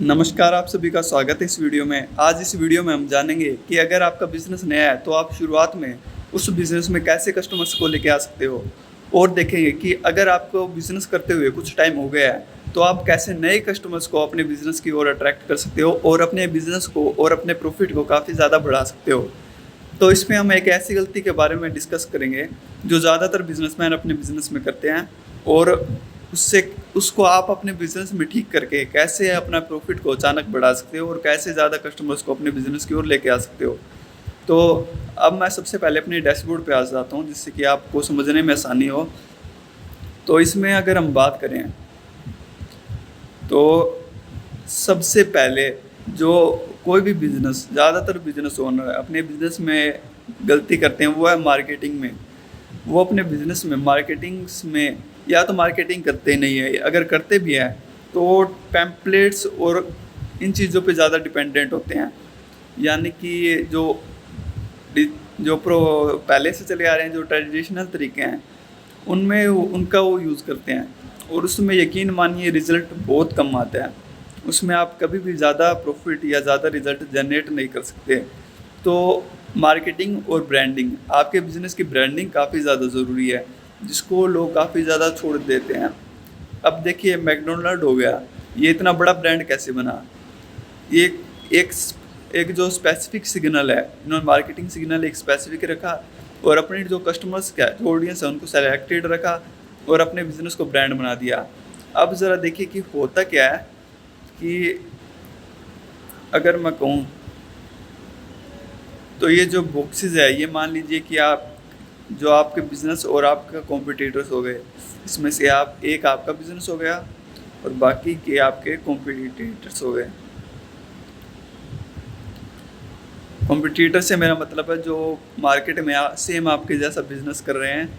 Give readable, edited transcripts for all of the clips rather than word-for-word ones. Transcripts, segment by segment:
नमस्कार, आप सभी का स्वागत है इस वीडियो में। आज इस वीडियो में हम जानेंगे कि अगर आपका बिज़नेस नया है तो आप शुरुआत में उस बिज़नेस में कैसे कस्टमर्स को लेके आ सकते हो, और देखेंगे कि अगर आपको बिज़नेस करते हुए कुछ टाइम हो गया है तो आप कैसे नए कस्टमर्स को अपने बिज़नेस की ओर अट्रैक्ट कर सकते हो और अपने बिज़नेस को और अपने प्रॉफिट को काफ़ी ज़्यादा बढ़ा सकते हो। तो इसमें हम एक ऐसी गलती के बारे में डिस्कस करेंगे जो ज़्यादातर बिजनेसमैन अपने बिजनेस में करते हैं, और उससे उसको आप अपने बिजनेस में ठीक करके कैसे अपना प्रॉफिट को अचानक बढ़ा सकते हो और कैसे ज़्यादा कस्टमर्स को अपने बिजनेस की ओर लेके आ सकते हो। तो अब मैं सबसे पहले अपने डैशबोर्ड पे आ जाता हूँ जिससे कि आपको समझने में आसानी हो। तो इसमें अगर हम बात करें तो सबसे पहले जो कोई भी बिज़नेस, ज़्यादातर बिज़नेस ओनर अपने बिज़नेस में गलती करते हैं वो है मार्केटिंग में। वो अपने बिज़नेस में मार्केटिंग्स में या तो मार्केटिंग करते ही नहीं है, अगर करते भी हैं तो पैम्पलेट्स और इन चीज़ों पे ज़्यादा डिपेंडेंट होते हैं। यानी कि जो पहले से चले आ रहे हैं, जो ट्रेडिशनल तरीके हैं उनमें उनका वो यूज़ करते हैं, और उसमें यकीन मानिए रिज़ल्ट बहुत कम आता है। उसमें आप कभी भी ज़्यादा प्रॉफिट या ज़्यादा रिज़ल्ट जनरेट नहीं कर सकते। तो मार्केटिंग और ब्रांडिंग, आपके बिज़नेस की ब्रांडिंग काफ़ी ज़्यादा ज़रूरी है, जिसको लोग काफ़ी ज़्यादा छोड़ देते हैं। अब देखिए मैकडोनल्ड हो गया, ये इतना बड़ा ब्रांड कैसे बना? ये एक एक जो स्पेसिफिक सिग्नल है, इन्होंने मार्केटिंग सिग्नल एक स्पेसिफिक रखा और अपने जो कस्टमर्स का जो ऑडियंस है उनको सेलेक्टेड रखा और अपने बिज़नेस को ब्रांड बना दिया। अब ज़रा देखिए कि होता क्या है कि अगर मैं कहूँ तो ये जो बॉक्सेस है, ये मान लीजिए कि आप जो आपके बिज़नेस और आपका कॉम्पिटिटर्स हो गए, इसमें से एक आपका बिज़नेस हो गया और बाकी के आपके कॉम्पिटिटर्स हो गए। कॉम्पिटिटर से मेरा मतलब है जो मार्केट में सेम आपके जैसा बिज़नेस कर रहे हैं।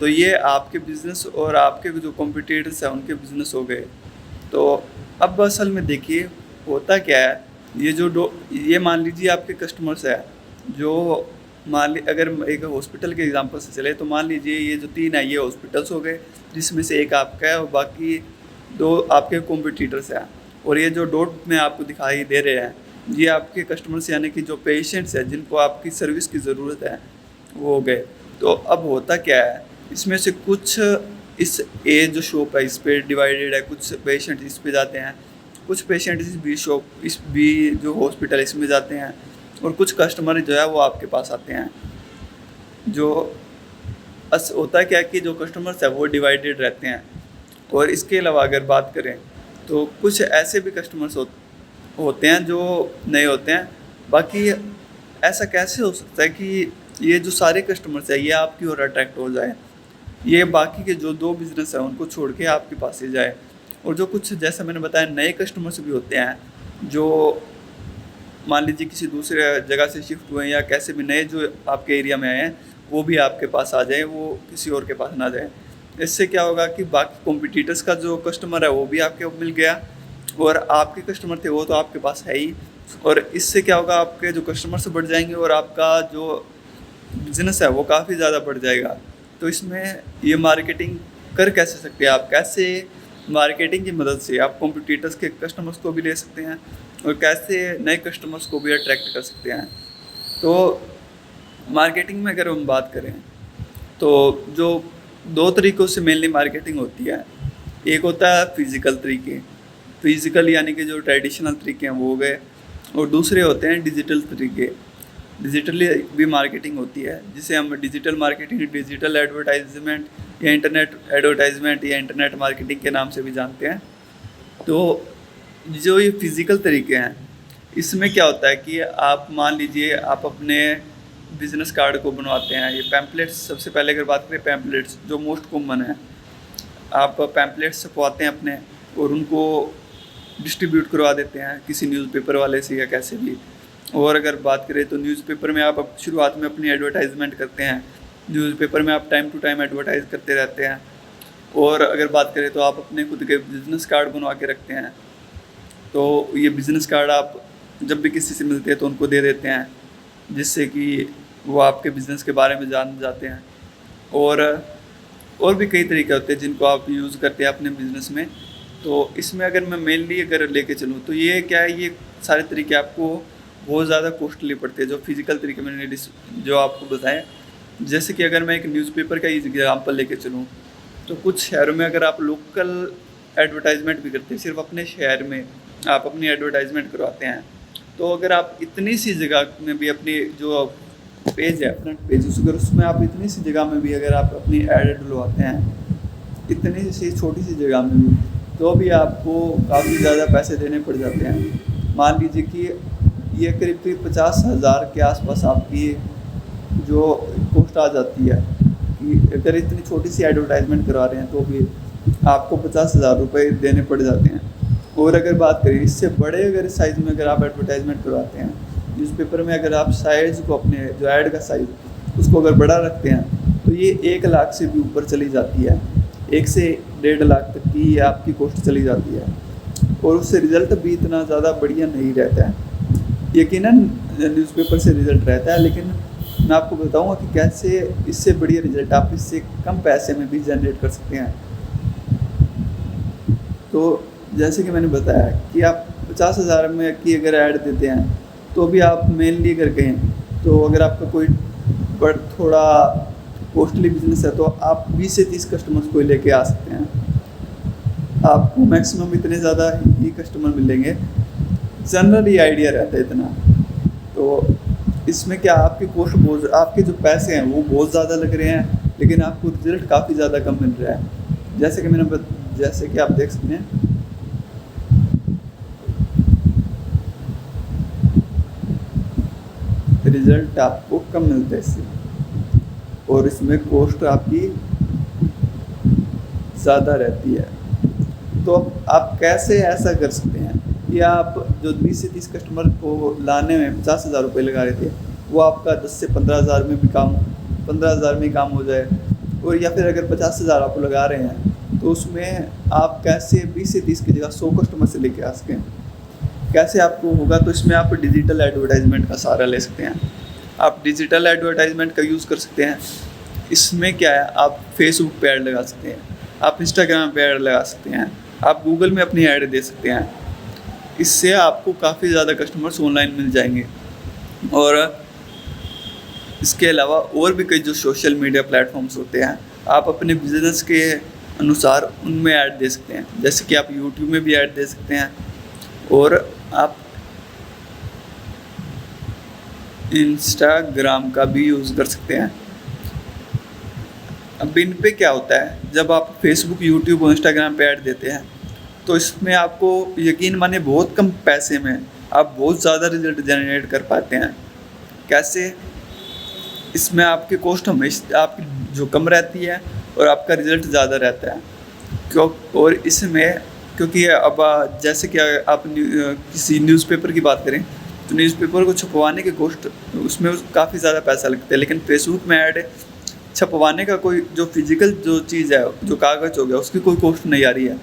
तो ये आपके बिज़नेस और आपके जो कॉम्पिटिटर्स हैं उनके बिज़नेस हो गए। तो अब असल में देखिए होता क्या है, ये मान लीजिए आपके कस्टमर्स हैं, जो अगर एक हॉस्पिटल के एग्जांपल से चले तो मान लीजिए ये जो 3 है ये हॉस्पिटल्स हो गए, जिसमें से एक आपका है और बाकी 2 आपके कॉम्पिटिटर्स हैं। और ये जो डॉट में आपको दिखाई दे रहे हैं ये आपके कस्टमर्स यानी कि जो पेशेंट्स हैं जिनको आपकी सर्विस की ज़रूरत है वो हो गए। तो अब होता क्या है, इसमें से कुछ इस ए जो शॉप है इस पे डिवाइडेड है, कुछ पेशेंट इस पे जाते हैं, कुछ पेशेंट इस बी जो हॉस्पिटल इसमें जाते हैं, और कुछ कस्टमर जो है वो आपके पास आते हैं। जो होता है क्या कि जो कस्टमर्स है वो डिवाइडेड रहते हैं। और इसके अलावा अगर बात करें तो कुछ ऐसे भी कस्टमर्स होते हैं जो नए होते हैं। बाकी ऐसा कैसे हो सकता है कि ये जो सारे कस्टमर्स है ये आपकी ओर अट्रैक्ट हो जाए, ये बाकी के जो 2 बिज़नेस हैं उनको छोड़ के आपके पास ही जाए। और जो कुछ जैसा मैंने बताया नए कस्टमर्स भी होते हैं जो मान लीजिए किसी दूसरे जगह से शिफ्ट हुए हैं या कैसे भी नए जो आपके एरिया में आए हैं वो भी आपके पास आ जाए, वो किसी और के पास ना जाए। इससे क्या होगा कि बाकी कॉम्पिटिटर्स का जो कस्टमर है वो भी आपके मिल गया, और आपके कस्टमर थे वो तो आपके पास है ही। और इससे क्या होगा, आपके जो कस्टमर्स बढ़ जाएंगे और आपका जो बिज़नेस है वो काफ़ी ज़्यादा बढ़ जाएगा। तो इसमें ये मार्केटिंग कर कैसे सकते हैं आप, कैसे मार्केटिंग की मदद से आप कॉम्पिटिटर्स के कस्टमर्स को भी ले सकते हैं और कैसे नए कस्टमर्स को भी अट्रैक्ट कर सकते हैं। तो मार्केटिंग में अगर हम बात करें तो जो 2 तरीक़ों से मेनली मार्केटिंग होती है, एक होता है फिज़िकल यानी कि जो ट्रेडिशनल तरीके हैं वो हो गए, और दूसरे होते हैं डिजिटल तरीके। डिजिटली भी मार्केटिंग होती है जिसे हम डिजिटल मार्केटिंग, डिजिटल एडवर्टाइजमेंट या इंटरनेट एडवर्टाइजमेंट या इंटरनेट मार्केटिंग के नाम से भी जानते हैं। तो जो ये फिज़िकल तरीके हैं इसमें क्या होता है कि आप मान लीजिए आप अपने बिज़नेस कार्ड को बनवाते हैं, ये पैम्पलेट्स, सबसे पहले अगर बात करें पैम्पलेट्स जो मोस्ट कॉमन है, आप पैम्पलेट्स छपवाते हैं अपने और उनको डिस्ट्रीब्यूट करवा देते हैं किसी न्यूज़पेपर वाले से या कैसे भी। और अगर बात करें तो न्यूज़पेपर में आप शुरुआत में अपनी एडवर्टाइजमेंट करते हैं, न्यूज़पेपर में आप टाइम टू टाइम एडवर्टाइज़ करते रहते हैं। और अगर बात करें तो आप अपने खुद के बिज़नेस कार्ड बनवा के रखते हैं, तो ये बिज़नेस कार्ड आप जब भी किसी से मिलते हैं तो उनको दे देते हैं, जिससे कि वो आपके बिज़नेस के बारे में जान जाते हैं। और और भी कई तरीके होते हैं जिनको आप यूज़ करते हैं अपने बिज़नेस में। तो इसमें अगर मैं मेनली अगर लेके चलूँ तो ये क्या है, ये सारे तरीके आपको बहुत ज़्यादा कॉस्टली पड़ते हैं, जो फिज़िकल तरीके मैंने जो आपको बताए। जैसे कि अगर मैं एक न्यूज़पेपर का ही एग्जाम्पल लेके चलूँ, तो कुछ शहरों में अगर आप लोकल एडवर्टाइजमेंट भी करते हैं, सिर्फ अपने शहर में आप अपनी एडवर्टाइजमेंट करवाते हैं, तो अगर आप इतनी सी जगह में भी अपनी जो पेज है, फ्रंट पेज, अगर उसमें आप इतनी सी जगह में भी अगर आप अपनी ऐड डलवाते हैं, इतनी सी छोटी सी जगह में भी, तो भी आपको काफ़ी ज़्यादा पैसे देने पड़ जाते हैं। मान लीजिए कि ये करीब करीब 50,000 के आसपास आपकी जो कॉस्ट आ जाती है, कि अगर इतनी छोटी सी एडवर्टाइजमेंट करवा रहे हैं तो भी आपको 50,000 रुपये देने पड़ जाते हैं। और अगर बात करें इससे बड़े अगर साइज़ में अगर आप एडवर्टाइजमेंट करवाते हैं न्यूज़पेपर में, अगर आप साइज़ को अपने जो ऐड का साइज़ उसको अगर बड़ा रखते हैं, तो ये 1 लाख से भी ऊपर चली जाती है, 1 से 1.5 लाख तक की आपकी कॉस्ट चली जाती है। और उससे रिज़ल्ट भी इतना ज़्यादा बढ़िया नहीं रहता है। यकीनन न्यूज़पेपर से रिज़ल्ट रहता है, लेकिन मैं आपको बताऊंगा कि कैसे इससे बढ़िया रिज़ल्ट आप इससे कम पैसे में भी जनरेट कर सकते हैं। तो जैसे कि मैंने बताया कि आप 50,000 में की अगर ऐड देते हैं, तो भी आप मेनली अगर कहें तो अगर आपका कोई थोड़ा कॉस्टली बिजनेस है तो आप 20 से 30 कस्टमर्स को लेके आ सकते हैं। आपको मैक्सिमम इतने ज़्यादा ही कस्टमर मिलेंगे, जनरली आइडिया रहता है इतना। तो इसमें क्या आपकी कॉस्ट बहुत, आपके जो पैसे हैं वो बहुत ज़्यादा लग रहे हैं, लेकिन आपको रिजल्ट काफ़ी ज़्यादा कम मिल रहा है। जैसे कि आप देख सकते हैं, रिजल्ट आपको कम मिलता है इससे, और इसमें कॉस्ट आपकी ज़्यादा रहती है। तो आप कैसे ऐसा कर सकते हैं कि आप जो 20 से 30 कस्टमर को लाने में 50,000 रुपये लगा रहे थे, वो आपका 10 से 15,000 में भी काम 15,000 में ही काम हो जाए। और या फिर अगर 50,000 आप लगा रहे हैं, तो उसमें आप कैसे 20 से 30 की जगह 100 कस्टमर से लेके आ सकें, कैसे आपको होगा। तो इसमें आप डिजिटल एडवर्टाइजमेंट का सहारा ले सकते हैं। आप डिजिटल एडवर्टाइजमेंट का यूज़ कर सकते हैं। इसमें क्या है, आप फेसबुक पे ऐड लगा सकते हैं, आप इंस्टाग्राम पे ऐड लगा सकते हैं, आप गूगल में अपनी ऐड दे सकते हैं। इससे आपको काफ़ी ज़्यादा कस्टमर्स ऑनलाइन मिल जाएंगे। और इसके अलावा और भी कई जो सोशल मीडिया प्लेटफॉर्म्स होते हैं, आप अपने बिजनेस के अनुसार उनमें ऐड दे सकते हैं। जैसे कि आप यूट्यूब में भी ऐड दे सकते हैं, और आप इंस्टाग्राम का भी यूज़ कर सकते हैं। अब इन पे क्या होता है, जब आप फेसबुक, यूट्यूब और इंस्टाग्राम पे ऐड देते हैं, तो इसमें आपको यकीन माने बहुत कम पैसे में आप बहुत ज़्यादा रिजल्ट जनरेट कर पाते हैं। कैसे? इसमें आपकी कॉस्ट हमेशा आपकी जो कम रहती है और आपका रिज़ल्ट ज़्यादा रहता है। और इसमें क्योंकि अब जैसे कि आप किसी न्यूज़पेपर की बात करें, तो न्यूज़पेपर को छपवाने के कॉस्ट उसमें काफ़ी ज़्यादा पैसा लगता है, लेकिन फेसबुक में ऐड छपवाने का कोई जो फिज़िकल जो चीज़ है, जो कागज़ हो गया, उसकी कोई कॉस्ट नहीं आ रही है।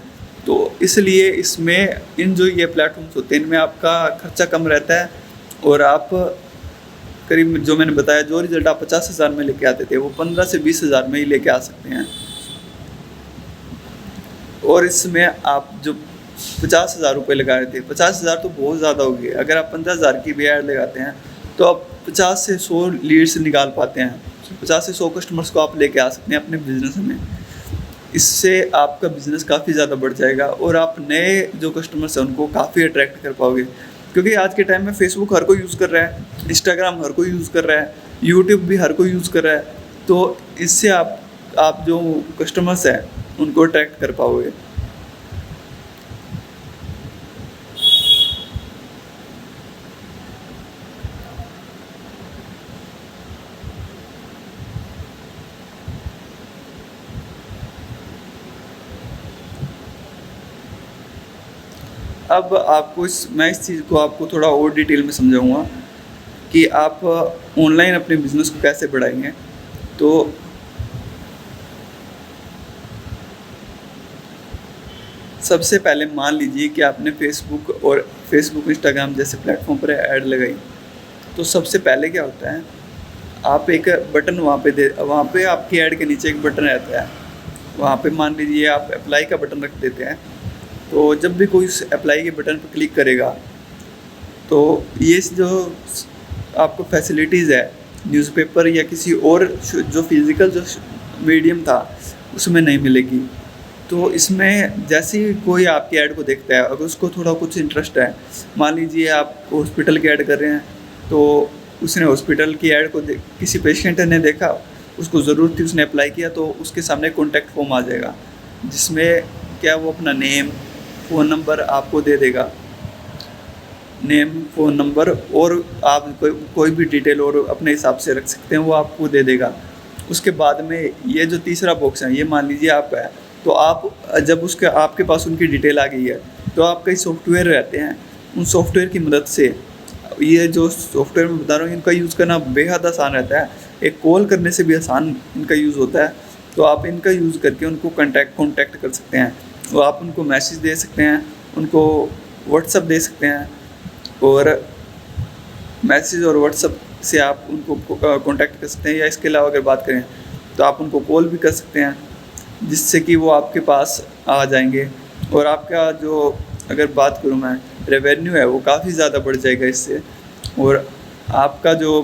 तो इसलिए इसमें इन जो ये प्लेटफॉर्म्स होते हैं, इनमें आपका खर्चा कम रहता है, और आप करीब जो मैंने बताया, जो रिज़ल्ट आप 50,000 में लेके आते थे, वो 15 से 20,000 में ही लेके आ सकते हैं। और इसमें आप जो 50,000 रुपये लगा रहे थे, 50,000 तो बहुत ज़्यादा हो गए। अगर आप 15,000 की भी ऐड लगाते हैं, तो आप 50 से 100 लीड्स निकाल पाते हैं। 50 से 100 कस्टमर्स को आप लेके आ सकते हैं अपने बिजनेस में। इससे आपका बिज़नेस काफ़ी ज़्यादा बढ़ जाएगा, और आप नए जो कस्टमर्स हैं उनको काफ़ी अट्रैक्ट कर पाओगे। क्योंकि आज के टाइम में फेसबुक हर कोई यूज़ कर रहा है, इंस्टाग्राम हर कोई यूज़ कर रहा है, यूट्यूब भी हर कोई यूज़ कर रहा है। तो इससे आप जो कस्टमर्स हैं उनको अट्रैक्ट कर पाओगे। अब मैं इस चीज़ को आपको थोड़ा और डिटेल में समझाऊंगा कि आप ऑनलाइन अपने बिज़नेस को कैसे बढ़ाएंगे। तो सबसे पहले मान लीजिए कि आपने फेसबुक इंस्टाग्राम जैसे प्लेटफॉर्म पर ऐड लगाई, तो सबसे पहले क्या होता है, आप एक बटन वहाँ पे आपकी ऐड के नीचे एक बटन रहता है, वहाँ पे मान लीजिए आप अप्लाई का बटन रख देते हैं। तो जब भी कोई उस अप्लाई के बटन पर क्लिक करेगा, तो ये जो आपको फैसिलिटीज़ है न्यूज़पेपर या किसी और जो फिज़िकल जो मीडियम था उसमें नहीं मिलेगी। तो इसमें जैसे ही कोई आपकी ऐड को देखता है, अगर उसको थोड़ा कुछ इंटरेस्ट है, मान लीजिए आप हॉस्पिटल की ऐड कर रहे हैं, तो उसने हॉस्पिटल की ऐड को किसी पेशेंट ने देखा, उसको ज़रूरत थी, उसने अप्लाई किया, तो उसके सामने कॉन्टैक्ट फॉर्म आ जाएगा, जिसमें क्या वो अपना नेम, फ़ोन नंबर आपको दे देगा। नेम, फ़ोन नंबर और आप कोई भी डिटेल और अपने हिसाब से रख सकते हैं, वो आपको दे देगा। उसके बाद में ये जो तीसरा बॉक्स है, ये मान लीजिए आप है, तो आप जब आपके पास उनकी डिटेल आ गई है, तो आप कई सॉफ्टवेयर रहते हैं, उन सॉफ्टवेयर की मदद से, ये जो सॉफ्टवेयर मैं बता रहा हूँ इनका यूज़ करना बेहद आसान रहता है, एक कॉल करने से भी आसान इनका यूज़ होता है। तो आप इनका यूज़ करके उनको कॉन्टैक्ट कर सकते हैं, और आप उनको मैसेज दे सकते हैं, उनको व्हाट्सअप दे सकते हैं, और मैसेज और व्हाट्सअप से आप उनको कॉन्टैक्ट कर सकते हैं। या इसके अलावा अगर बात करें तो आप उनको कॉल भी कर सकते हैं, जिससे कि वो आपके पास आ जाएंगे। और आपका जो, अगर बात करूँ मैं, रेवेन्यू है वो काफ़ी ज़्यादा बढ़ जाएगा इससे, और आपका जो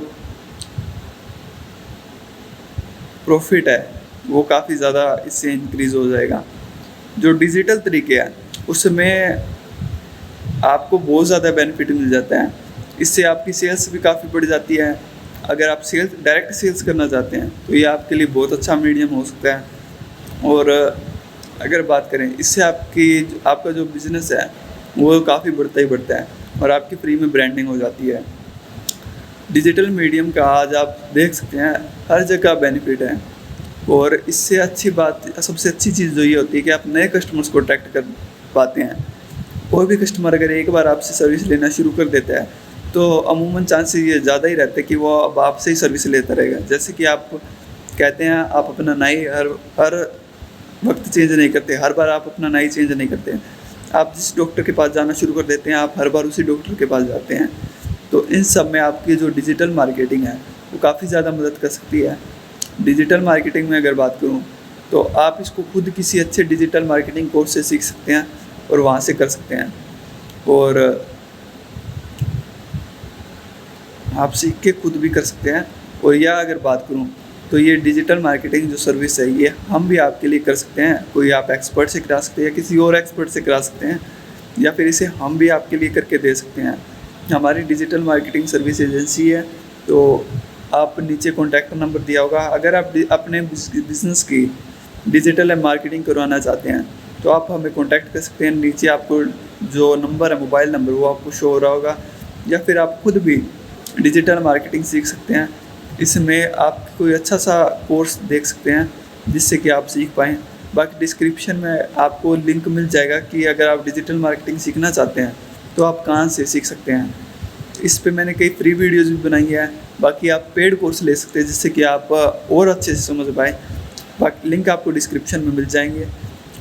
प्रॉफिट है वो काफ़ी ज़्यादा इससे इंक्रीज़ हो जाएगा। जो डिजिटल तरीके हैं उसमें आपको बहुत ज़्यादा बेनिफिट मिल जाता है, इससे आपकी सेल्स भी काफ़ी बढ़ जाती है। अगर आप डायरेक्ट सेल्स करना चाहते हैं तो ये आपके लिए बहुत अच्छा मीडियम हो सकता है। और अगर बात करें, इससे आपका जो बिज़नेस है वो काफ़ी बढ़ता ही बढ़ता है, और आपकी फ्री में ब्रांडिंग हो जाती है। डिजिटल मीडियम का आज आप देख सकते हैं हर जगह बेनिफिट है, और इससे सबसे अच्छी चीज़ जो ये होती है कि आप नए कस्टमर्स को अट्रैक्ट कर पाते हैं। कोई भी कस्टमर अगर एक बार आपसे सर्विस लेना शुरू कर देता है, तो अमूमन चांसेस ये ज़्यादा ही रहता है कि वो अब आपसे ही सर्विस लेता रहेगा। जैसे कि आप कहते हैं, आप अपना नाई हर वक्त चेंज नहीं करते, हर बार आप अपना नाई चेंज नहीं करते। आप जिस डॉक्टर के पास जाना शुरू कर देते हैं, आप हर बार उसी डॉक्टर के पास जाते हैं। तो इन सब में आपकी जो डिजिटल मार्केटिंग है वो काफ़ी ज़्यादा मदद कर सकती है। डिजिटल मार्केटिंग में अगर बात करूँ, तो आप इसको खुद किसी अच्छे डिजिटल मार्केटिंग कोर्स से सीख सकते हैं और वहाँ से कर सकते हैं, और आप सीख के खुद भी कर सकते हैं। और या अगर बात करूँ तो ये डिजिटल मार्केटिंग जो सर्विस है ये हम भी आपके लिए कर सकते हैं। कोई आप एक्सपर्ट से करा सकते हैं या किसी और एक्सपर्ट से करा सकते हैं, या फिर इसे हम भी आपके लिए करके दे सकते हैं। हमारी डिजिटल मार्केटिंग सर्विस एजेंसी है, तो आप नीचे कॉन्टैक्ट नंबर दिया होगा। अगर आप अपने बिजनेस की डिजिटल मार्केटिंग करवाना चाहते हैं तो आप हमें कॉन्टैक्ट कर सकते हैं। नीचे आपको जो नंबर है, मोबाइल नंबर, वो आपको शो हो रहा होगा। या फिर आप खुद भी डिजिटल मार्केटिंग सीख सकते हैं। इसमें आप कोई अच्छा सा कोर्स देख सकते हैं जिससे कि आप सीख पाएँ। बाकी डिस्क्रिप्शन में आपको लिंक मिल जाएगा कि अगर आप डिजिटल मार्केटिंग सीखना चाहते हैं तो आप कहाँ से सीख सकते हैं। इस पे मैंने कई फ्री वीडियोज़ भी बनाई है। बाकी आप पेड कोर्स ले सकते हैं जिससे कि आप और अच्छे से समझ पाएँ। बाकी लिंक आपको डिस्क्रिप्शन में मिल जाएंगे।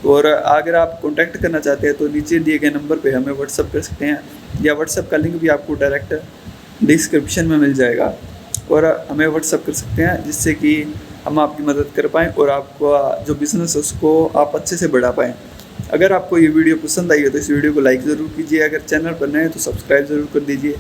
और अगर आप कॉन्टैक्ट करना चाहते हैं तो नीचे दिए गए नंबर पे हमें व्हाट्सअप कर सकते हैं, या व्हाट्सअप का लिंक भी आपको डायरेक्ट डिस्क्रिप्शन में मिल जाएगा। और हमें व्हाट्सअप कर सकते हैं जिससे कि हम आपकी मदद कर पाएँ और आपका जो बिज़नेस है उसको आप अच्छे से बढ़ा पाएँ। अगर आपको ये वीडियो पसंद आई हो तो इस वीडियो को लाइक ज़रूर कीजिए। अगर चैनल पर नए हैं तो सब्सक्राइब ज़रूर कर दीजिए।